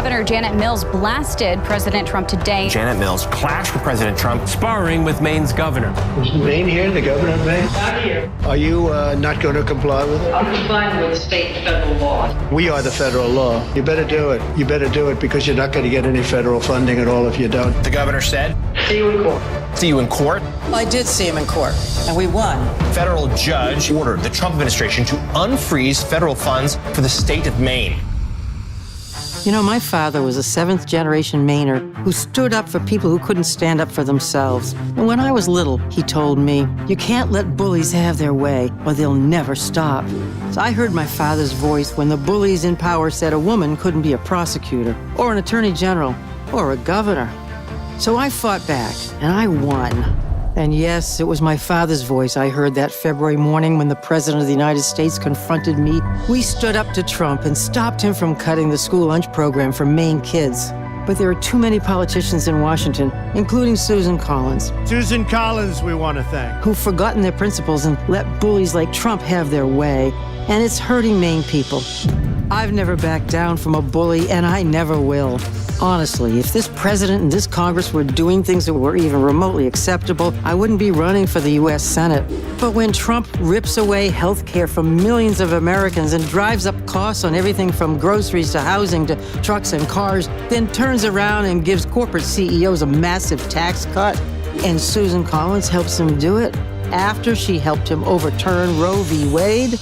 Governor Janet Mills blasted President Trump today. Janet Mills clashed with President Trump, sparring with Maine's governor. Is Maine here, the governor of Maine? Not here. Are you not going to comply with it? I'm complying with state and federal laws. We are the federal law. You better do it. You better do it because you're not going to get any federal funding at all if you don't. The governor said, See you in court. see you in court. I did see him in court, and we won. Federal judge ordered the Trump administration to unfreeze federal funds for the state of Maine. You know, my father was a seventh-generation Mainer who stood up for people who couldn't stand up for themselves. And when I was little, he told me, you can't let bullies have their way, or they'll never stop. So I heard my father's voice when the bullies in power said a woman couldn't be a prosecutor, or an attorney general, or a governor. So I fought back, and I won. And yes, it was my father's voice I heard that February morning when the President of the United States confronted me. We stood up to Trump and stopped him from cutting the school lunch program for Maine kids. But there are too many politicians in Washington, including Susan Collins. Susan Collins, we want to thank. Who've forgotten their principles and let bullies like Trump have their way. And it's hurting Maine people. I've never backed down from a bully, and I never will. Honestly, if this president and this Congress were doing things that were even remotely acceptable, I wouldn't be running for the U.S. Senate. But when Trump rips away health care from millions of Americans and drives up costs on everything from groceries to housing to trucks and cars, then turns around and gives corporate CEOs a massive tax cut, and Susan Collins helps him do it after she helped him overturn Roe v. Wade,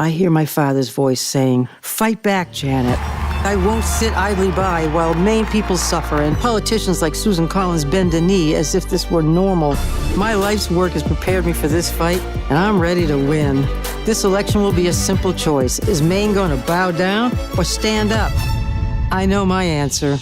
I hear my father's voice saying, fight back, Janet. I won't sit idly by while Maine people suffer and politicians like Susan Collins bend a knee as if this were normal. My life's work has prepared me for this fight, and I'm ready to win. This election will be a simple choice. Is Maine going to bow down or stand up? I know my answer.